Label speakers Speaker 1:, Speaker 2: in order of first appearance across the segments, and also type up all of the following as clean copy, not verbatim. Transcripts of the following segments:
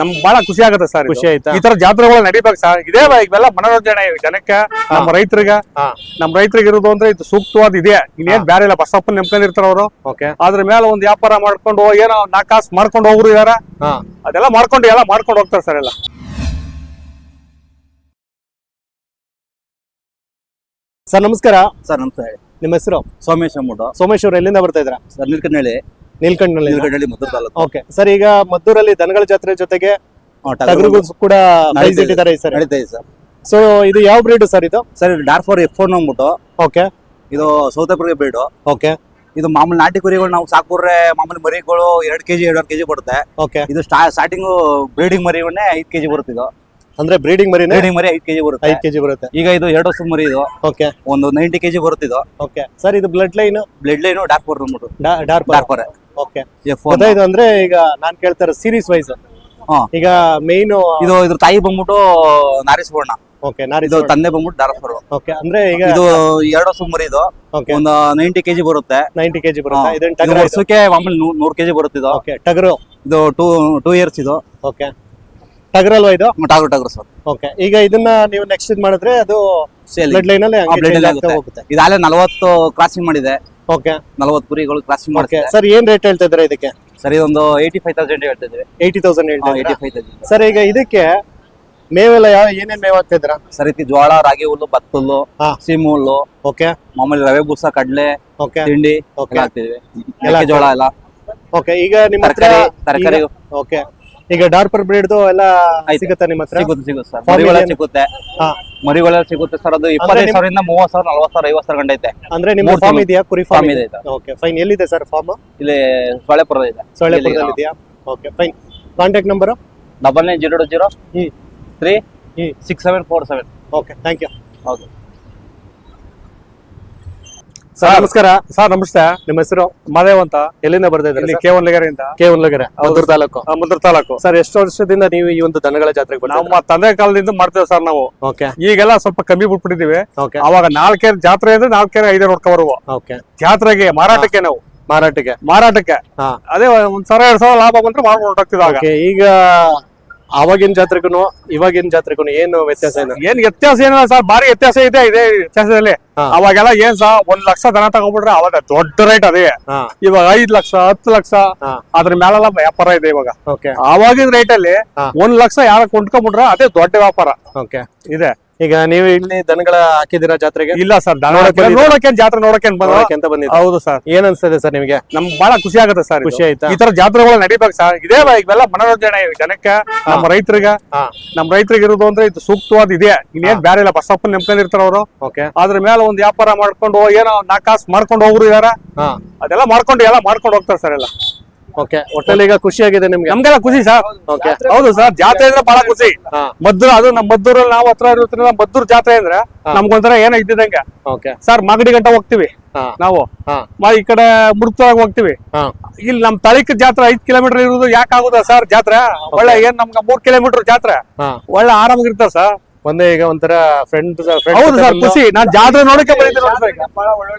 Speaker 1: ನಮ್ಗೆ ಬಹಳ ಖುಷಿ ಆಗುತ್ತೆ ಸರ್.
Speaker 2: ಖುಷಿ ಆಯ್ತಾ?
Speaker 1: ಈ ತರ ಜಾತ್ರೆಗಳು ನಡಿಬೇಕು ಸರ್. ಇದೇ ಇವೆಲ್ಲ ಮನೋರಂಜನೆ ಜನಕ್ಕೆ, ನಮ್ಮ ರೈತರಿಗೆ. ನಮ್ಮ ರೈತರಿಗೆ ಇರೋದು ಅಂದ್ರೆ ಇದು ಸೂಕ್ತವಾದ ಇದೆ. ಇನ್ನೇನ್ ಬೇರೆ ಇಲ್ಲ, ಬಸಪ್ಪನ ನೆಮ್ಕೊಂಡಿರ್ತಾರ ಅವರು. ಅದ್ರ ಮೇಲೆ ಒಂದ್ ವ್ಯಾಪಾರ ಮಾಡ್ಕೊಂಡು ಏನೋ 4 ಕಾಸು ಮಾಡ್ಕೊಂಡು ಹೋಗ್ರು ಇದಾರ. ಅದೆಲ್ಲ ಮಾಡ್ಕೊಂಡು ಹೋಗ್ತಾರೆ ಸರ್ ಎಲ್ಲ.
Speaker 2: ಸರ್ ನಮಸ್ಕಾರ.
Speaker 3: ಸರ್ ನಮಸ್ತೆ.
Speaker 2: ನಿಮ್ಮ ಹೆಸರು?
Speaker 3: ಸೋಮೇಶ್ ಅಂದ್ಬಿಟ್ಟು.
Speaker 2: ಸೋಮೇಶ್ ಅವರು ಎಲ್ಲಿಂದ ಬರ್ತಾ ಇದ್ರ?
Speaker 3: Sir Neelkandahalli Maddur taluk.
Speaker 2: Okay sir, ಈಗ ಮದ್ದೂರಲ್ಲಿ ದನಗಳ ಜಾತ್ರೆ ಜೊತೆಗೆ ಟಗರುಗೂ ಕೂಡ ಪ್ರೈಸ್ ಇಟ್ಟಿದ್ದಾರೆ ಸರ್.
Speaker 3: ನಡೀತಾ ಇದೆ ಸರ್.
Speaker 2: ಸೊ ಇದು ಯಾವ ಬ್ರೀಡ್ ಸರ್ ಇದು?
Speaker 3: ಸರ್ ಇದು ಡಾರ್ಫೋರ್ F1 ಅಂದ್ಬಿಟ್ಟು.
Speaker 2: ಓಕೆ.
Speaker 3: ಇದು ಸೌತೆಪುರಿ ಬ್ರೀಡ್.
Speaker 2: ಓಕೆ.
Speaker 3: ಇದು ಮಾಮೂಲಿ ನಾಟಿ ಕುರಿಗಳು ನಾವು ಸಾಕುರ್ರೆ ಮಾಮೂಲಿ ಮರಿಗಳು 2 kg 2.5 kg ಬರುತ್ತೆ.
Speaker 2: ಓಕೆ.
Speaker 3: ಇದು ಸ್ಟಾರ್ಟಿಂಗ್ ಬ್ರೀಡಿಂಗ್ ಮರಿವನ್ನೇ 5 kg ಬರುತ್ತೆ. ಇದು
Speaker 2: ಅಂದ್ರೆ ಬ್ರೀಡಿಂಗ್ ಮರಿ
Speaker 3: 5 kg ಬರುತ್ತೆ.
Speaker 2: 5 kg ಬರುತ್ತೆ.
Speaker 3: ಈಗ ಇದು 2 ವರ್ಷದ ಮರಿ. ಇದು
Speaker 2: ಓಕೆ.
Speaker 3: ಒಂದು 90 kg ಬರುತ್ತೆ ಇದು.
Speaker 2: ಓಕೆ ಸರ್, ಇದು ಬ್ಲಡ್ ಲೈನ್
Speaker 3: ಡಾರ್ಫೋರ್ ಅಂದ್ಬಿಟ್ಟು. ಡಾರ್ಫೋರ್.
Speaker 2: ಓಕೆ.
Speaker 3: F1
Speaker 2: ಇದು ಅಂದ್ರೆ ಈಗ ನಾನ್ ಕೇಳ್ತಾರೆ ಸೀರೀಸ್ ವೈಸ್. ಈಗ ಮೇನ್
Speaker 3: ಇದು ಇದ್ರ ತಾಯಿ ಬಂದ್ಬಿಟ್ಟು ನಾರಿಸ್ಬೋಣ.
Speaker 2: ಓಕೆ.
Speaker 3: ಇದು ತಂದೆ ಬಂದ್ಬಿಟ್ಟು ಡಾರ್ಫೋರ್.
Speaker 2: ಓಕೆ. ಅಂದ್ರೆ ಈಗ
Speaker 3: ಇದು 2 ವರ್ಷದ ಮರಿ. ಇದು ಒಂದು 90 kg ಬರುತ್ತೆ.
Speaker 2: 90 kg ಬರುತ್ತೆ. ಇದನ್ನ
Speaker 3: ಇದು ವರ್ಷಕ್ಕೆ ಮಾಮೂಲಿ 100 kg ಬರುತ್ತೆ ಇದು.
Speaker 2: ಓಕೆ. ಟಗರು
Speaker 3: ಇದು 2 years ಇದು.
Speaker 2: ಓಕೆ. ಟಗರ್ ಅಲ್ವಾ ಇದು?
Speaker 3: ಟಗರು ಸರ್.
Speaker 2: ಓಕೆ. ಈಗ ಇದನ್ನ ನೀವು ನೆಕ್ಸ್ಟ್ ಇದು ಮಾಡಿದ್ರೆ ಅದು ಬ್ಲಡ್ ಲೈನ್ ಅಲ್ಲಿ ಹೋಗುತ್ತೆ.
Speaker 3: ಇದಾಗಲೇ 40 ಕ್ರಾಸಿಂಗ್ ಮಾಡಿದೆ.
Speaker 2: ಓಕೆ.
Speaker 3: 40 ಕುರಿಗಳು ಕ್ರಾಸಿಂಗ್ ಮಾಡಿದೆ.
Speaker 2: ಸರ್ ಏನ್ ರೇಟ್ ಹೇಳ್ತಾ ಇದ್ದಾರೆ ಇದಕ್ಕೆ?
Speaker 3: ಸರ್ ಇದೊಂದು 85,000 ಹೇಳ್ತಾ ಇದ್ದೀವಿ.
Speaker 2: 80,000 ಹೇಳ್ತಾ ಇದ್ದೀರಾ?
Speaker 3: 85,000.
Speaker 2: ಸರ್ ಈಗ ಇದಕ್ಕೆ ಮೇವೆಲ್ಲ ಏನೇನ್ ಮೇವ್ ಹಾಕ್ತಾ ಇದ್ದೀರಾ?
Speaker 3: ಸರ್ ಇದು ಜೋಳ, ರಾಗಿ ಹುಲ್ಲು, ಭತ್ತ ಹುಲ್ಲು, ಸೀಮು ಹುಲ್ಲು.
Speaker 2: ಓಕೆ.
Speaker 3: ಮಾಮೂಲಿ ರವೆ ಬೂಸ, ಕಡಲೆ, ತಿಂಡಿ ಎಲ್ಲ ಹಾಕ್ತಿದ್ವಿ. ಜೋಳ ಎಲ್ಲ.
Speaker 2: ಓಕೆ. ಈಗ ನಿಮ್ಮ ಹತ್ರ
Speaker 3: ತರಕಾರಿ.
Speaker 2: ಓಕೆ. ಈಗ ಡಾರ್ಪರ್ ಬ್ರೀಡ್ದು ಎಲ್ಲ ಸಿಗುತ್ತೆ ನಿಮ್ಮ ಹತ್ರ?
Speaker 3: ಸಿಗುತ್ತೆ ಸರ್. ಮರಿಗಳೆಲ್ಲ ಸಿಗುತ್ತೆ. ಮರಿಗಳೆಲ್ಲ ಸಿಗುತ್ತೆ ಸರ್. ಅದು 25,000 ಇಂದ 30,000 40,000 50,000 ಗಂಟೆ ಐತೆ.
Speaker 2: ಅಂದ್ರೆ ನಿಮ್ಮ ಫಾರ್ಮ್ ಇದೆಯಾ? ಕುರಿ ಫಾರ್ಮ್
Speaker 3: ಇದೆ.
Speaker 2: Okay fine. ಎಲ್ಲಿದೆ ಸರ್ ಫಾರ್ಮ್?
Speaker 3: ಇಲ್ಲಿ ಸೊಳ್ಳೆಪುರದಲ್ಲಿ ಇದೆ.
Speaker 2: ಸೊಳ್ಳೆಪುರದಲ್ಲಿ ಇದೆಯಾ? Okay fine. Contact number
Speaker 3: 9900 36747.
Speaker 2: Okay, thank you.
Speaker 3: ಹೌದು
Speaker 1: ಸರ್ ನಮಸ್ಕಾರ. ಸರ್ ನಮಸ್ತೆ.
Speaker 2: ನಿಮ್ಮ ಹೆಸರು?
Speaker 1: ಮಾದೇವ್ ಅಂತ.
Speaker 2: ಎಲ್ಲಿಂದ ಬರ್ತಾ ಇದ್ದೀರಿ?
Speaker 1: ಕೇವನ್ಲಗೆರೆಯಿಂದ.
Speaker 2: ಕೇವನ್ಲಗೆರೆ, ಮದ್ದೂರು ತಾಲೂಕು.
Speaker 1: ಮದ್ದೂರು ತಾಲೂಕು.
Speaker 2: ಸರ್ ಎಷ್ಟು ವರ್ಷದಿಂದ ನೀವು ಈ ಒಂದು ದನಗಳ ಜಾತ್ರೆಗೆ ಬರ್ತಾ
Speaker 1: ನಮ್ಮ ತಂದೆ ಕಾಲದಿಂದ ಮಾಡ್ತೇವೆ ಸರ್ ನಾವು.
Speaker 2: ಓಕೆ.
Speaker 1: ಈಗೆಲ್ಲ ಸ್ವಲ್ಪ ಕಮ್ಮಿ ಬಿಟ್ಬಿಟ್ಟಿದೀವಿ.
Speaker 2: ಓಕೆ.
Speaker 1: ಅವಾಗ 4 ಜಾತ್ರೆ ಅಂದ್ರೆ 4 5 ನೋಡ್ಕೊಬರುವ.
Speaker 2: ಓಕೆ.
Speaker 1: ಜಾತ್ರೆಗೆ ಮಾರಾಟಕ್ಕೆ ನಾವು ಮಾರಾಟಕ್ಕೆ ಅದೇ 1,000 2,000 ಲಾಭ ಬಂದ್ರೆ ಮಾಡ್ಕೊಂಡು ಹೊರಟಾಗ್ತಿದ್ದಾಗ.
Speaker 2: ಈಗ ಅವಾಗಿನ ಜಾತ್ರೆಗೂ ಇವಾಗಿನ ಜಾತ್ರೆಗೂ ಏನು ವ್ಯತ್ಯಾಸ ಇದೆ?
Speaker 1: ಏನ್ ವ್ಯತ್ಯಾಸ ಏನಿಲ್ಲ ಸರ್, ಭಾರಿ ವ್ಯತ್ಯಾಸ ಇದೆ. ಇದೇ ವ್ಯತ್ಯಾಸದಲ್ಲಿ ಅವಾಗೆಲ್ಲ ಏನ್ ಸರ್ 1 ಲಕ್ಷ ದನ ತಗೊಂಡ್ಬಿಟ್ರೆ ಅವಾಗ ದೊಡ್ಡ ರೇಟ್ ಅದೇ. ಇವಾಗ 5 ಲಕ್ಷ 10 ಲಕ್ಷ ಅದ್ರ ಮೇಲೆಲ್ಲ ವ್ಯಾಪಾರ ಇದೆ ಇವಾಗ. ಅವಾಗಿನ ರೇಟ್ ಅಲ್ಲಿ 1 ಲಕ್ಷ ಯಾರ ಕೊಂಡ್ಕೊಂಡ್ಬಿಟ್ರೆ ಅದೇ ದೊಡ್ಡ ವ್ಯಾಪಾರ ಇದೆ. ಈಗ ನೀವು ಇಲ್ಲಿ ದನಗಳ ಹಾಕಿದಿರಾ ಜಾತ್ರೆಗೆ? ಇಲ್ಲ ಸರ್, ನೋಡಕ್ಕೆ ಜಾತ್ರೆ ನೋಡಕ್ಕೆ ಅಂತ ಬಂದಿದ್ದೀವಿ. ಹೌದು ಸರ್. ಏನ್ ಅನ್ಸ್ತದೆ ಸರ್ ನಿಮ್ಗೆ? ನಮ್ಗೆ ಬಹಳ ಖುಷಿ ಆಗುತ್ತೆ ಸರ್. ಖುಷಿ ಆಯ್ತಾ? ಈ ತರ ಜಾತ್ರೆಗಳು ನಡಿಬೇಕು ಸರ್. ಇದೇ ಇವೆಲ್ಲ ಮನೋರಂಜನೆ ಜನಕ್ಕೆ, ನಮ್ಮ ರೈತರಿಗೆ. ಇರೋದು ಅಂದ್ರೆ ಇದು ಸೂಕ್ತವಾದ ಇದೆ. ಇನ್ನೇನ್ ಬೇರೆ ಇಲ್ಲ, ಬಸಪ್ಪನ ನೆಮ್ಕೊಂಡಿರ್ತಾರ ಅವರು. ಅದ್ರ ಮೇಲೆ ಒಂದ್ ವ್ಯಾಪಾರ ಮಾಡ್ಕೊಂಡು ಏನೋ 4 ಕಾಸು ಮಾಡ್ಕೊಂಡು ಹೋಗ್ರು ಇದಾರ. ಅದೆಲ್ಲ ಮಾಡ್ಕೊಂಡು ಹೋಗ್ತಾರೆ ಸರ್ ಎಲ್ಲ. ಓಕೆ. ಒಟ್ಟಲ್ಲಿ ಈಗ ಖುಷಿ ಆಗಿದೆ ನಿಮ್ಗೆ? ನಮ್ಗೆಲ್ಲ ಖುಷಿ ಸರ್. ಹೌದು ಸರ್, ಜಾತ್ರೆ ಅಂದ್ರೆ ಬಹಳ ಖುಷಿ. ಮದ್ದೂರು, ಅದು ನಮ್ಮ ಮದ್ದೂರಲ್ಲಿ ನಾವು ಹತ್ರ ಇರೋದ್ರಿಂದ ಮದ್ದೂರು ಜಾತ್ರೆ ಅಂದ್ರೆ ನಮ್ಗೊಂಥರ ಏನೋ ಇದ್ದಿದ್ದಂಗೆ. ಸರ್ ಮಾಗಡಿ ಗಂಟ ಹೋಗ್ತಿವಿ ನಾವು, ಈ ಕಡೆ ಮುಡುಕ್ತಾಗ ಹೋಗ್ತಿವಿ. ಇಲ್ಲಿ ನಮ್ ತಳಿಕ ಜಾತ್ರೆ 5 ಕಿಲೋಮೀಟರ್ ಇರೋದು ಯಾಕೆ ಆಗುದ ಸರ್ ಜಾತ್ರೆ? ಒಳ್ಳೆ ಏನ್ ನಮ್ಗೆ 3 ಕಿಲೋಮೀಟರ್ ಜಾತ್ರೆ ಒಳ್ಳೆ ಆರಾಮಾಗಿರ್ತಾರ ಸರ್. ಒಂದೇ ಈಗ ಒಂಥರ ಫ್ರೆಂಡ್. ಹೌದು ಸರ್, ಖುಷಿ. ನಾನ್ ಜಾತ್ರೆ ನೋಡಕ್ಕೆ ಬಂದಿದ್ದೆ.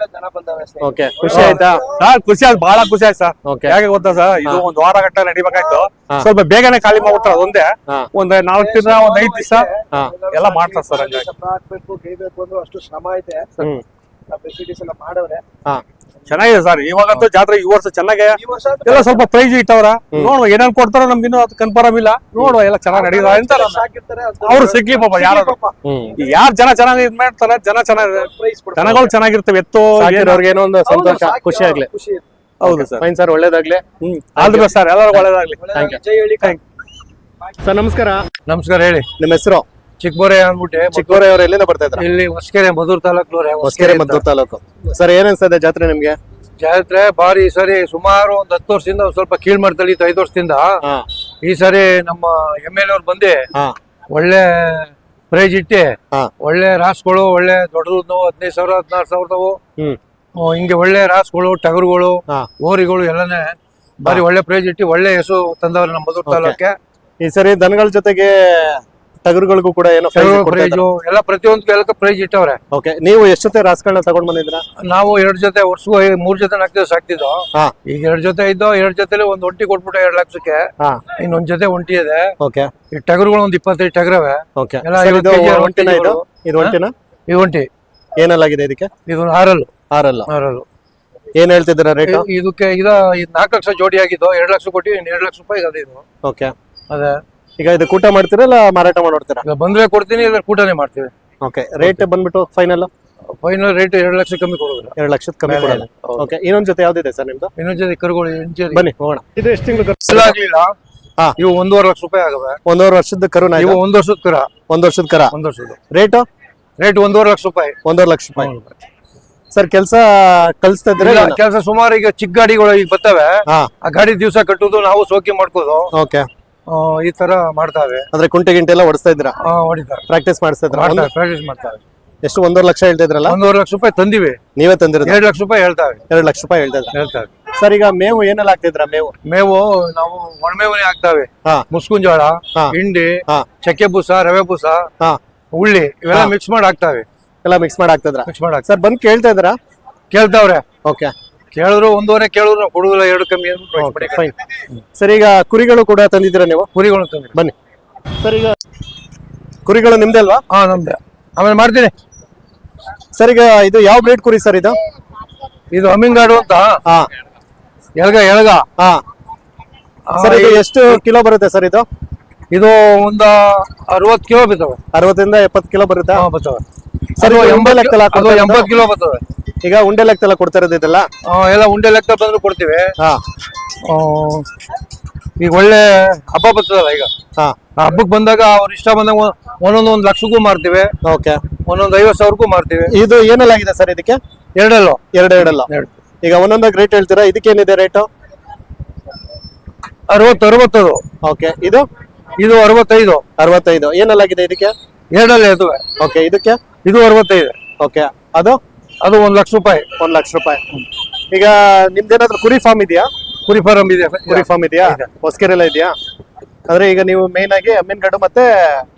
Speaker 1: ಓಕೆ, ಖುಷಿ ಆಯ್ತಾ ಸರ್? ಖುಷಿ ಆಯ್ತು, ಬಹಳ ಖುಷಿ ಆಯ್ತು ಸರ್. ಯಾಕೆ ಗೊತ್ತಾ ಸರ್, ಇದು 1 ವಾರ ಗಂಟೆ ನಡಿಬೇಕಾಯ್ತು. ಸ್ವಲ್ಪ ಬೇಗನೆ ಖಾಲಿ ಮಾಡ್ಬಿಟ್ರೆ ಅದೊಂದೇ ಒಂದ್ 4 ದಿನ 1 5 ದಿವಸ ಎಲ್ಲ ಮಾಡ್ತಾರೆ ಸರ್.
Speaker 4: ಅಷ್ಟು ಶ್ರಮ ಐತೆ. ಫೆಸಿಲಿಟೀಸ್ ಎಲ್ಲ ಮಾಡವ್ರೆ.
Speaker 1: ಚೆನ್ನಾಗಿದೆ ಸರ್. ಇವಾಗಂತೂ ಜಾತ್ರೆ ಈ ವರ್ಷ ಚೆನ್ನಾಗೆ ಎಲ್ಲ ಸ್ವಲ್ಪ ಪ್ರೈಸ್ ಇಟ್ಟವ್ರ. ನೋಡುವ ಏನೇನ್ ಕೊಡ್ತಾರ, ನಮ್ಗಿನ್ನೂ ಅದು ಕನ್ಫರ್ಮ್ ಇಲ್ಲ. ನೋಡುವ ಎಲ್ಲ ಚೆನ್ನಾಗಿ ನಡೀದ ಅಂತ ಅವ್ರು ಸಿಗ್ಲಿ ಪಾಪ. ಯಾರು ಜನ ಚೆನ್ನಾಗಿ ಇದ್ ಮಾಡ್ತಾರೆ, ಜನಗಳು ಚೆನ್ನಾಗಿರ್ತವೆ. ಎತ್ತು ಅವ್ರಿಗೆ ಏನೋ ಒಂದು ಸಂತೋಷ, ಖುಷಿ ಆಗ್ಲಿ. ಹೌದು ಸರ್. ಫೈನ್ ಸರ್, ಒಳ್ಳೇದಾಗ್ಲಿ. ಆಲ್ ದಿ ಬೆಸ್ಟ್ ಸರ್, ಎಲ್ಲರಿಗೂ ಒಳ್ಳೇದಾಗ್ಲಿ.
Speaker 2: ಸರ್ ನಮಸ್ಕಾರ.
Speaker 1: ನಮಸ್ಕಾರ. ಹೇಳಿ,
Speaker 2: ನಿಮ್ಮ ಹೆಸರು?
Speaker 1: ಚಿಕ್ಕಬೋರೆ ಅಂದ್ಬಿಟ್ಟು.
Speaker 2: ಚಿಕ್ಕಬೋರೆ ಅವ್ರು ಎಲ್ಲಿಂದ ಬರ್ತಾ ಇದ್ದಾರೆ?
Speaker 1: ಇಲ್ಲಿ ಹೊಸಕೆರೆ, ಮದ್ದೂರು ತಾಲೂಕು.
Speaker 2: ಹೊಸಕೆರೆ, ಮದ್ದೂರು ತಾಲೂಕು. ಸರ್ ಏನ್ ಅನ್ಸ್ತದೆ ಜಾತ್ರೆ ನಿಮ್ಗೆ?
Speaker 1: ಜಾತ್ರೆ ಬಾರಿ ಸರಿ. ಸುಮಾರು ಒಂದ್ 10 ವರ್ಷದಿಂದ ಸ್ವಲ್ಪ ಕೀಳ್ ಮಾಡ್ತಳಿ 5 ವರ್ಷದಿಂದ ಈ ಸರಿ ನಮ್ಮ MLA ಅವ್ರು ಬಂದು ಒಳ್ಳೆ ಪ್ರೈಸ್ ಇಟ್ಟಿ ಒಳ್ಳೆ ರಾಸುಗಳು, ಒಳ್ಳೆ ದೊಡ್ಡದು 15,000 16,000 ಹಿಂಗೆ ಒಳ್ಳೆ ರಾಸುಗಳು, ಟಗರುಗಳು, ಓರಿಗಳು ಎಲ್ಲನೇ ಬಾರಿ ಒಳ್ಳೆ ಪ್ರೈಸ್ ಇಟ್ಟಿ ಒಳ್ಳೆ ಹೆಸರು ತಂದವ್ರೆ ನಮ್ಮ ಮದ್ದೂರು ತಾಲೂಕೆ.
Speaker 2: ಈ ಸರಿ ದನಗಳ ಜೊತೆಗೆ ಟಗರುಗಳಿಗೂ ಕೂಡ ಏನೋ
Speaker 5: ಪ್ರೈಜ್ ಎಲ್ಲ ಪ್ರತಿಯೊಂದಕ್ಕೂ ಪ್ರೈಜ್ ಇಟ್ಟವ್ರೆ.
Speaker 2: ಓಕೆ, ನೀವು ಎಷ್ಟು ಜೊತೆ ರಾಸುಗಳನ್ನ ತಗೊಂಡ್ ಬಂದಿದ್ರ?
Speaker 5: ನಾವು 2 ಜೊತೆ ವರ್ಷಗೂ 3 ಜೊತೆ 4 ಜೊತೆ ಸಾಕ್ತಿದ್ವು.
Speaker 2: ಹಾ.
Speaker 5: ಈಗ 2 ಜೊತೆ ಇದ್ದು 2 ಜೊತೆಲಿ ಒಂದ್ ಒಂಟಿ ಕೊಟ್ಬಿಟ್ಟು 2 ಲಕ್ಷಕ್ಕೆ.
Speaker 2: ಹಾ.
Speaker 5: ಇನ್ನೊಂದ್ ಜೊತೆ ಒಂಟಿ ಇದೆ.
Speaker 2: ಓಕೆ
Speaker 5: ಈ ಟಗರುಗಳು ಒಂದ್ 25 ಟಗರವೆ.
Speaker 2: ಓಕೆ,
Speaker 5: ಎಲ್ಲ
Speaker 2: ಸರ್,
Speaker 5: 50
Speaker 2: ಇದು
Speaker 5: kg
Speaker 2: ಒಂಟಿನ ಇದು ಇದು ಒಂಟಿನ
Speaker 5: ಈ ಒಂಟಿ
Speaker 2: ಏನಲ್ಲಾಗಿದೆ ಇದಕ್ಕೆ?
Speaker 5: ಇದು 6
Speaker 2: ಆರಲ್ಲ. ಏನ್ ಹೇಳ್ತಿದ್ದೀರಾ ರೇಟ್?
Speaker 5: ಇದಕ್ಕೆ 4 ಲಕ್ಷ ಜೋಡಿ ಆಗಿದ್ದು 2 ಲಕ್ಷ ಕೊಟ್ಟು 2 ಲಕ್ಷ ರೂಪಾಯಿ ಅದೇ ಇದು.
Speaker 2: ಓಕೆ,
Speaker 5: ಅದೇ
Speaker 2: ಈಗ ಇದು ಕೂಟ ಮಾಡ್ತೀರಾ ಇಲ್ಲ ಮಾರಾಟ ಮಾಡ್ತೀರಾ?
Speaker 5: ಈಗ ಬಂದ್ರೆ ಕೊಡ್ತೀನಿ, ಇಲ್ಲ ಕೂಟನೇ ಮಾಡ್ತೀವಿ.
Speaker 2: ಓಕೆ, ರೇಟ್ ಬಂದ್ಬಿಟ್ಟು ಫೈನಲ್
Speaker 5: ರೇಟ್ 2 ಲಕ್ಷ ಕಮ್ಮಿ ಕೊಡೋದಿಲ್ಲ.
Speaker 2: 2 ಲಕ್ಷದ ಕಮ್ಮಿ ಕೊಡಲ್ಲ. ಓಕೆ, ಇನ್ನೊಂದ್ ಜೊತೆ ಯಾವ್ದಿದೆ ಸರ್ ನಿಮ್ದು?
Speaker 5: ಇನ್ನೊಂದ್ ಜೊತೆ ಕರುಗಳು ಎಂಜರಿ
Speaker 2: ಬನ್ನಿ ಹೋಗೋಣ. ಇದು ಎಷ್ಟು ತಿಂಗಳು
Speaker 5: ಆಗ್ಲಿಲ್ಲ.
Speaker 2: ಹಾ.
Speaker 5: ಇವು 1.5 ಲಕ್ಷ ರೂಪಾಯಿ ಆಗವೆ.
Speaker 2: 1.5 ವರ್ಷದ ಕರುನ
Speaker 5: ಇವು 1 ವರ್ಷದ ಕರ.
Speaker 2: 1 ವರ್ಷದ ಕರ.
Speaker 5: 1 ವರ್ಷದ
Speaker 2: ರೇಟ್
Speaker 5: 1.5 ಲಕ್ಷ ರೂಪಾಯಿ.
Speaker 2: 1.5 ಲಕ್ಷ ರೂಪಾಯಿ. ಸರ್, ಕೆಲಸ ಕಳಿಸ್ತಾ ಇದ್ರೆ
Speaker 5: ಕೆಲಸ ಸುಮಾರು ಈಗ ಚಿಕ್ಕ ಗಾಡಿಗಳು ಈಗ ಬರ್ತವೆ.
Speaker 2: ಹಾ.
Speaker 5: ಆ ಗಾಡಿ ದಿವಸ ಕಟ್ಟುದು, ನಾವು ಸೋಕಿ ಮಾಡ್ಕೋದು,
Speaker 2: ಓಕೆ,
Speaker 5: ಈ ತರ ಮಾಡ್ತಾವೆ.
Speaker 2: ಅಂದ್ರೆ ಕುಂಟೆ ಗಿಂಟೆ ಎಲ್ಲ ಹೊಡಿಸ್ತಾ ಇದ್ರ?
Speaker 5: ಹೊಡಿತಾರೆ,
Speaker 2: ಪ್ರಾಕ್ಟೀಸ್ ಮಾಡಿಸ್ತಾ ಇದ್ರ?
Speaker 5: ಪ್ರಾಕ್ಟೀಸ್ ಮಾಡ್ತಾರೆ.
Speaker 2: ಎಷ್ಟು 1.5 ಲಕ್ಷ ಹೇಳ್ತಾ ಇದ್ರಲ್ಲ?
Speaker 5: 1.5 ಲಕ್ಷ ರೂಪಾಯಿ ತಂದಿವಿ.
Speaker 2: ನೀವೇ ತಂದಿರೋದು?
Speaker 5: 2 ಲಕ್ಷ ರೂಪಾಯಿ ಹೇಳ್ತಾವೆ.
Speaker 2: 2 ಲಕ್ಷ ರೂಪಾಯಿ ಹೇಳ್ತಾರೆ. ಸರ್, ಈಗ ಮೇವು ಏನೆಲ್ಲ ಹಾಕ್ತಿದ್ರ?
Speaker 5: ಮೇವು ನಾವು ಒಣಮೇವನೇ ಹಾಕ್ತಾವೆ.
Speaker 2: ಹಾ.
Speaker 5: ಮುಸ್ಕುಂಜೋಳ,
Speaker 2: ಹಾ.
Speaker 5: ಹಿಂಡಿ,
Speaker 2: ಹಾ.
Speaker 5: ಚಕ್ಕೆ ಬೂಸ, ರವೆ ಬೂಸ,
Speaker 2: ಹಾ.
Speaker 5: ಉಳ್ಳಿ ಇವೆಲ್ಲ ಮಿಕ್ಸ್ ಮಾಡಿ ಹಾಕ್ತಾವೆ.
Speaker 2: ಎಲ್ಲ ಮಿಕ್ಸ್ ಮಾಡಿ ಹಾಕ್ತಿದ್ರ?
Speaker 5: ಮಿಕ್ಸ್ ಮಾಡಿ
Speaker 2: ಸರ್, ಬಂದು ಕೇಳ್ತಾ ಇದ್ರ?
Speaker 5: ಕೇಳ್ತಾವ್ರೆ.
Speaker 2: ಓಕೆ,
Speaker 5: ಕೇಳಿದ್ರು 1.5 ಕೇಳಿದ್ರು ನಾವು ಕೊಡುದಿಲ್ಲ, 2 ಕಮ್ಮಿ ಅಂದ್ಬಿಟ್ಟು
Speaker 2: ಫೈನ್. ಸರ್, ಈಗ ಕುರಿಗಳು ಕೂಡ ತಂದಿದ್ದೀರಾ ನೀವು?
Speaker 5: ಕುರಿಗಳು ತಂದ್ರಿ.
Speaker 2: ಬನ್ನಿ ಸರ್, ಈಗ ಕುರಿಗಳು ನಿಮ್ದೇ ಅಲ್ವಾ?
Speaker 5: ಹಾ, ನಮ್ದೆ. ಆಮೇಲೆ ಮಾಡ್ತೀನಿ.
Speaker 2: ಸರ್, ಈಗ ಇದು ಯಾವ ಬ್ರೀಡ್ ಕುರಿ ಸರ್ ಇದು?
Speaker 5: ಇದು ಅಮ್ಮಿಂಗಾಡು ಅಂತ.
Speaker 2: ಹಾ.
Speaker 5: ಎಳ್ಗ.
Speaker 2: ಹಾ. ಸರ್, ಇದು ಎಷ್ಟು ಕಿಲೋ ಬರುತ್ತೆ ಸರ್ ಇದು?
Speaker 5: ಇದು ಒಂದು 60 ಕಿಲೋ ಬರ್ತವೆ.
Speaker 2: 60 ಇಂದ 70 ಕಿಲೋ ಬರುತ್ತೆ
Speaker 5: ಬರ್ತವೆ.
Speaker 2: ಸರ್,
Speaker 5: ಅದು
Speaker 2: 80
Speaker 5: ಕಿಲೋ ಬರ್ತವೆ.
Speaker 2: ಈಗ ಉಂಡೆ ಲೆಕ್ಕದಲ್ಲ ಕೊಡ್ತಾ ಇರೋದು ಇದೆಲ್ಲ?
Speaker 5: ಎಲ್ಲ ಉಂಡೆ ಲೆಕ್ಕ ಬಂದ್ರು ಕೊಡ್ತೀವಿ.
Speaker 2: ಹಾ.
Speaker 5: ಈಗ ಒಳ್ಳೆ ಹಬ್ಬ ಬರ್ತದಲ್ಲ ಈಗ.
Speaker 2: ಹಾ.
Speaker 5: ಆ ಹಬ್ಬಕ್ಕೆ ಬಂದಾಗ ಅವ್ರ ಇಷ್ಟ ಬಂದಾಗ ಒಂದೊಂದು 1 ಲಕ್ಷಕ್ಕೂ ಮಾರ್ತೀವಿ.
Speaker 2: ಓಕೆ,
Speaker 5: ಒಂದೊಂದು 50,000ಕ್ಕೂ ಮಾರ್ತೀವಿ.
Speaker 2: ಇದು ಏನೆಲ್ಲಾಗಿದೆ ಸರ್ ಇದಕ್ಕೆ?
Speaker 5: ಎರಡಲ್ಲೋ.
Speaker 2: ಎರಡಲ್ಲ. ಈಗ ಒಂದೊಂದಾಗ ರೇಟ್ ಹೇಳ್ತೀರಾ? ಇದಕ್ಕೇನಿದೆ ರೇಟು?
Speaker 5: 60.
Speaker 2: ಓಕೆ, ಇದು
Speaker 5: 65.
Speaker 2: ಏನೆಲ್ಲಾಗಿದೆ ಇದಕ್ಕೆ?
Speaker 5: ಎರಡಲ್ಲೇ ಅದು.
Speaker 2: ಓಕೆ, ಇದಕ್ಕೆ?
Speaker 5: ಇದು 65.
Speaker 2: ಓಕೆ, ಅದು
Speaker 5: 1 ಲಕ್ಷ ರೂಪಾಯಿ.
Speaker 2: 1 ಲಕ್ಷ ರೂಪಾಯಿ. ಈಗ ನಿಮ್ದೇನಾದ್ರೂ ಕುರಿ ಫಾರ್ಮ್ ಇದೆಯಾ?
Speaker 5: ಕುರಿ ಫಾರಂ ಇದೆ.
Speaker 2: ಕುರಿ ಫಾರ್ಮ್ ಇದೆಯಾ? ಹೊಸಕೆರೆಲ್ಲ ಇದೆಯಾ? ಅಂದ್ರೆ ಈಗ ನೀವು ಮೇನ್ ಆಗಿ ಅಮ್ಮಿನಗಡು ಮತ್ತೆ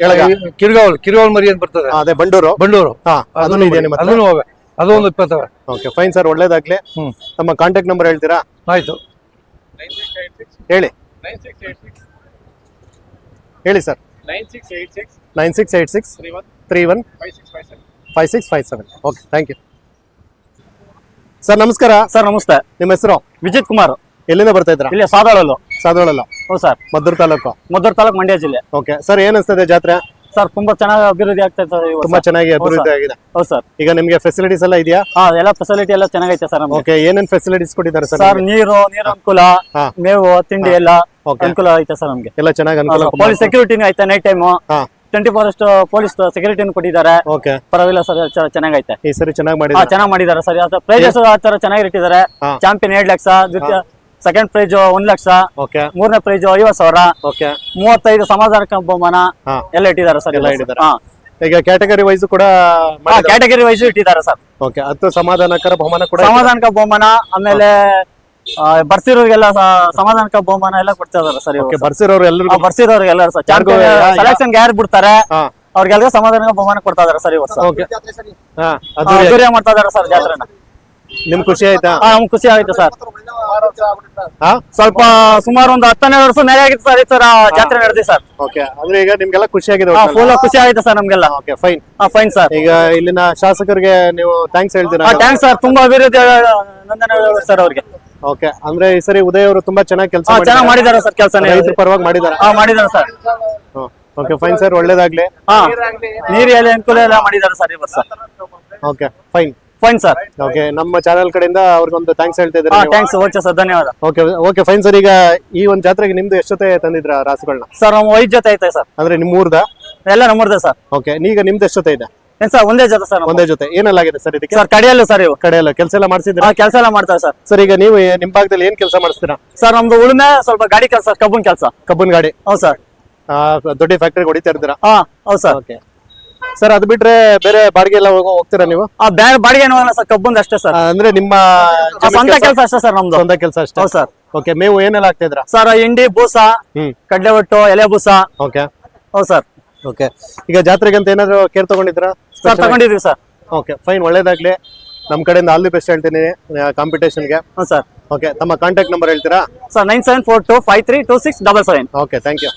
Speaker 2: ಎಳಗ,
Speaker 5: ಕಿರ್ಗಾವಲ್ ಮರಿ ಅಂತ ಬರ್ತದೆ.
Speaker 2: ಅದೇ ಬಂಡೂರು.
Speaker 5: ಹಾ,
Speaker 2: ಅದನ್ನು ಇದೆಯಾ ನಿಮ್ಮ ಹತ್ರ?
Speaker 5: ಅದನ್ನು ಅದು ಒಂದು 20.
Speaker 2: ಓಕೆ, ಫೈನ್ ಸರ್, ಒಳ್ಳೇದಾಗ್ಲಿ. ನಮ್ಮ ಕಾಂಟ್ಯಾಕ್ಟ್ ನಂಬರ್ ಹೇಳ್ತೀರಾ?
Speaker 5: ಆಯ್ತು.
Speaker 2: ಹೇಳಿ ಹೇಳಿ sir. 9686 31 5657. Okay, thank you sir. ನಮಸ್ಕಾರ
Speaker 6: ಸರ್. ನಮಸ್ತೆ.
Speaker 2: ನಿಮ್ಮ ಹೆಸರು?
Speaker 6: ವಿಜಿತ್ ಕುಮಾರ್.
Speaker 2: ಎಲ್ಲಿಂದ ಬರ್ತಾ ಇದ್ರ?
Speaker 6: ಇಲ್ಲಿ ಸಾದಾಳಲ್ಲು.
Speaker 2: ಸಾದೋಳಲ್ಲ?
Speaker 6: ಹೌದು ಸರ್.
Speaker 2: ಮದ್ದೂರು ತಾಲೂಕು.
Speaker 6: ಮದ್ದೂರು ತಾಲೂಕು, ಮಂಡ್ಯ ಜಿಲ್ಲೆ.
Speaker 2: ಓಕೆ ಸರ್, ಏನ್ ಅನ್ಸ್ತದೆ ಜಾತ್ರೆ?
Speaker 6: ಸರ್, ತುಂಬಾ ಚೆನ್ನಾಗಿ ಅಭಿವೃದ್ಧಿ ಆಗ್ತಾ ಇದೆ ಸರ್.
Speaker 2: ತುಂಬಾ ಚೆನ್ನಾಗಿ ಅಭಿವೃದ್ಧಿ ಆಗಿದೆ.
Speaker 6: ಹೌದು ಸರ್.
Speaker 2: ಈಗ ನಿಮ್ಗೆ ಫೆಸಿಲಿಟೀಸ್ ಎಲ್ಲ ಇದೆಯಾ?
Speaker 6: ಹಾ, ಎಲ್ಲ ಫೆಸಿಲಿಟಿ ಎಲ್ಲ ಚೆನ್ನಾಗೈತೆ ಸರ್ ನಮ್ಗೆ.
Speaker 2: ಓಕೆ, ಏನೇನ್ ಫೆಸಿಲಿಟೀಸ್ ಕೊಟ್ಟಿದ್ದಾರೆ ಸರ್?
Speaker 6: ಸರ್, ನೀರು ಅನುಕೂಲ,
Speaker 2: ಹಾ.
Speaker 6: ಮೇವು, ತಿಂಡಿ ಎಲ್ಲ
Speaker 2: Okay.
Speaker 6: ಅನುಕೂಲ ಐತೆ ಸರ್ ನಮ್ಗೆ.
Speaker 2: ಎಲ್ಲ ಚೆನ್ನಾಗಿ ಅನುಕೂಲ.
Speaker 6: ಪೊಲೀಸ್ ಸೆಕ್ಯೂರಿಟಿನೂ ಐತೆ ನೈಟ್ ಟೈಮ್.
Speaker 2: ಹಾ.
Speaker 6: 24 ಪೊಲೀಸ್ ಸೆಕ್ಯೂರಿಟಿನೂ ಕೊಟ್ಟಿದ್ದಾರೆ.
Speaker 2: ಓಕೆ,
Speaker 6: ಪರವಾಗಿಲ್ಲ ಸರ್, ಚೆನ್ನಾಗೈತೆ.
Speaker 2: ಈ ಸರಿ ಚೆನ್ನಾಗಿ
Speaker 6: ಹಾ,
Speaker 2: ಮಾಡಿದ್ದಾರೆ.
Speaker 6: ಚೆನ್ನಾಗಿ ಮಾಡಿದ್ದಾರೆ ಸರ್. ಪ್ರೈಸಸ್ ಆ ತರ ಚೆನ್ನಾಗಿ ಇಟ್ಟಿದ್ದಾರೆ.
Speaker 2: ಹಾ.
Speaker 6: ಚಾಂಪಿಯನ್ 2 ಲಕ್ಷ, ದ್ವಿತೀಯ ಸೆಕೆಂಡ್ ಪ್ರೈಸ್ 1 ಲಕ್ಷ,
Speaker 2: ಓಕೆ,
Speaker 6: ಮೂರನೇ ಪ್ರೈಸ್ 50,000,
Speaker 2: ಓಕೆ,
Speaker 6: 35 ಸಮಾಧಾನ ಬಹುಮಾನ
Speaker 2: ಹಾ.
Speaker 6: ಎಲ್ಲ ಇಟ್ಟಿದ್ದಾರೆ ಸರ್.
Speaker 2: ಎಲ್ಲ ಇಟ್ಟಿದ್ದಾರೆ.
Speaker 6: ಹಾ,
Speaker 2: ಈಗ ಕ್ಯಾಟಗರಿ ವೈಸ್ ಕೂಡ
Speaker 6: ಕ್ಯಾಟಗರಿ ವೈಸ್ ಇಟ್ಟಿದ್ದಾರೆ ಸರ್.
Speaker 2: ಓಕೆ, 10 ಸಮಾಧಾನಕರ ಬಹುಮಾನ ಕೂಡ
Speaker 6: ಸಮಾಧಾನಕ ಬಹುಮಾನ, ಆಮೇಲೆ ಬರ್ಸಿರೋರಿಗೆಲ್ಲ ಸಮಾಧಾನಕ ಬಹುಮಾನ ಎಲ್ಲ ಕೊಡ್ತಾ ಇದಾರೆ ಸರ್.
Speaker 2: ಓಕೆ, ಬರ್ಸಿರೋರು ಎಲ್ಲರಿಗೂ
Speaker 6: ಬರ್ಸಿರೋರಿಗೆಲ್ಲ ಸರ್ ಚಾಂಪಿಯನ್ ಸೆಲೆಕ್ಷನ್ ಯಾರು ಬಿಡ್ತಾರೆ
Speaker 2: ಹಾ.
Speaker 6: ಅವ್ರಿಗೆಲ್ಲ ಸಮಾಧಾನಕ ಬಹುಮಾನ ಕೊಡ್ತಾ ಇದಾರೆ ಸರ್ ಈ ವರ್ಷ.
Speaker 2: ಓಕೆ, ಹಾ,
Speaker 6: ಅದ್ದೂರಿಯಾಗಿ ಮಾಡ್ತಾ ಇದಾರೆ ಸರ್ ಜಾತ್ರೆನ.
Speaker 2: ನಿಮ್ ಖುಷಿ ಆಯ್ತಾ?
Speaker 6: ನಮ್ಗೆ ಖುಷಿ ಆಯ್ತು ಸರ್.
Speaker 2: ಹಾ,
Speaker 6: ಸ್ವಲ್ಪ ಸುಮಾರು ಒಂದು 10ನೇ ವರ್ಷ ಮೇಲೆ ಆಗಿತ್ತು ಸರ್ ಈ ಸರ್ ಜಾತ್ರೆ ನಡೆದಿ ಸರ್.
Speaker 2: ಓಕೆ, ಅಂದ್ರೆ ಈಗ ನಿಮ್ಗೆಲ್ಲ ಖುಷಿ ಆಗಿದೆ?
Speaker 6: ಫುಲ್ ಖುಷಿ ಆಯ್ತು ಸರ್ ನಮ್ಗೆಲ್ಲ.
Speaker 2: Okay, fine.
Speaker 6: Fine sir.
Speaker 2: ಈಗ ಇಲ್ಲಿನ ಶಾಸಕರಿಗೆ ನೀವು ಥ್ಯಾಂಕ್ಸ್ ಹೇಳ್ತೀರಾ?
Speaker 6: Thanks sir. ತುಂಬಾ ಅಭಿವೃದ್ಧಿ ನಂದನ ಸರ್ ಅವ್ರಿಗೆ.
Speaker 2: ಓಕೆ, ಅಂದ್ರೆ ಈ ಸರಿ ಉದಯ್ ಅವರು ತುಂಬಾ ಚೆನ್ನಾಗಿ ಕೆಲಸ
Speaker 6: ಚೆನ್ನಾಗಿ ಮಾಡಿದ್ದಾರೆ ಸರ್. ಕೆಲಸ
Speaker 2: ರೈತರ ಪರವಾಗಿ ಮಾಡಿದ್ದಾರೆ.
Speaker 6: ಮಾಡಿದ್ದಾರೆ ಸರ್.
Speaker 2: ಓಕೆ, ಫೈನ್ ಸರ್, ಒಳ್ಳೇದಾಗ್ಲಿ.
Speaker 6: ಹಾ, ನೀರು ಎಲ್ಲ ಅನುಕೂಲ ಎಲ್ಲ ಮಾಡಿದ್ದಾರೆ ಸರ್ ಈ ವರ್ಷ.
Speaker 2: Okay, fine.
Speaker 6: Fine sir.
Speaker 2: Okay, ನಮ್ಮ ಚಾನೆಲ್ ಕಡೆಯಿಂದ ಅವ್ರಿಗೊಂದು ಥ್ಯಾಂಕ್ಸ್ ಹೇಳ್ತಾ ಇದ್ದಾರೆ.
Speaker 6: ಥ್ಯಾಂಕ್ಸ್. ಓಕೆ ಸರ್, ಧನ್ಯವಾದ.
Speaker 2: Okay, okay, fine sir. ಈಗ ಈ ಒಂದು ಜಾತ್ರೆಗೆ ನಿಮ್ದು ಎಷ್ಟು ಜೊತೆ ತಂದಿದ್ರ ರಾಸುಗಳನ್ನ?
Speaker 6: ಸರ್, ನಮ್ಮ 5 ಜೊತೆ ಐತೆ ಸರ್.
Speaker 2: ಅಂದ್ರೆ ನಿಮ್ಮೂರ್ದ?
Speaker 6: ಎಲ್ಲ ನಮ್ಮೂರ್ದೆ ಸರ್.
Speaker 2: ಓಕೆ, ಈಗ ನಿಮ್ದು ಎಷ್ಟು ಜೊತೆ ಇದೆ?
Speaker 6: ಏನ್ ಸರ್, ಒಂದೇ ಜೊತೆ ಸರ್.
Speaker 2: ಒಂದೇ ಜೊತೆ. ಏನೆಲ್ಲಾಗಿದೆ ಸರ್ ಇದಕ್ಕೆ?
Speaker 6: ಸರ್, ಕಡೆಯಲ್ಲ ಸರ್ ಇವು.
Speaker 2: ಕಡೆಯಲ್ಲ ಕೆಲಸ ಎಲ್ಲ ಮಾಡಿಸಿದ್ರ?
Speaker 6: ಕೆಲಸ ಎಲ್ಲ ಮಾಡ್ತಾರೆ ಸರ್.
Speaker 2: ಸರ್, ಈಗ ನೀವು ನಿಮ್ ಭಾಗದಲ್ಲಿ ಏನ್ ಕೆಲಸ ಮಾಡಿಸ್ತೀರಾ?
Speaker 6: ಸರ್, ನಮ್ದು ಉಳುಮೆ, ಸ್ವಲ್ಪ ಗಾಡಿ ಕೆಲಸ, ಕಬ್ಬನ್ ಕೆಲಸ.
Speaker 2: ಕಬ್ಬನ್ ಗಾಡಿ?
Speaker 6: ಹೌದು ಸರ್.
Speaker 2: ದೊಡ್ಡ ಫ್ಯಾಕ್ಟರಿ ಹೊಡಿತಾ ಇರ್ತೀರಾ?
Speaker 6: ಹೌದು ಸರ್.
Speaker 2: ಓಕೆ ಸರ್, ಅದು ಬಿಟ್ರೆ ಬೇರೆ ಬಾಡಿಗೆ ಎಲ್ಲ ಹೋಗ್ತೀರಾ ನೀವು?
Speaker 6: ಬಾಡಿಗೆ ಏನಲ್ಲ ಸರ್, ಕಬ್ಬನ್ ಅಷ್ಟೇ ಸರ್.
Speaker 2: ಅಂದ್ರೆ ನಿಮ್ಮ
Speaker 6: ಸ್ವಂತ ಕೆಲಸ ಅಷ್ಟೇ ಸರ್ ನಮ್ದು.
Speaker 2: ಸ್ವಂತ ಕೆಲಸ ಅಷ್ಟೇ?
Speaker 6: ಹೌದು ಸರ್.
Speaker 2: ಓಕೆ, ಮೇವು ಏನೆಲ್ಲ ಹಾಕ್ತಾ ಇದ್ರ?
Speaker 6: ಸರ್, ಹಿಂಡಿ, ಬೂಸ, ಕಡ್ಲೆ ಒಟ್ಟು, ಎಲೆ ಬೂಸ.
Speaker 2: ಓಕೆ,
Speaker 6: ಹೌದು ಸರ್.
Speaker 2: ಓಕೆ, ಈಗ ಜಾತ್ರೆಗೆ ಅಂತ ಏನಾದ್ರು ಕೇರ್ ತಗೊಂಡಿದ್ರಾ?
Speaker 6: ಸರ್ ತಗೊಂಡಿದ್ವಿ ಸರ್.
Speaker 2: ಓಕೆ ಫೈನ್, ಒಳ್ಳೇದಾಗ್ಲಿ. ನಮ್ಮ ಕಡೆಯಿಂದ ಆಲ್ ದಿ ಬೆಸ್ಟ್ ಹೇಳ್ತೀನಿ ಕಾಂಪಿಟೇಷನ್ಗೆ.
Speaker 6: ಹ್ಞೂ ಸರ್.
Speaker 2: ಓಕೆ, ತಮ್ಮ ಕಾಂಟ್ಯಾಕ್ಟ್ ನಂಬರ್ ಹೇಳ್ತೀರಾ?
Speaker 6: ಸರ್ 9742532677.
Speaker 2: Okay, thank you.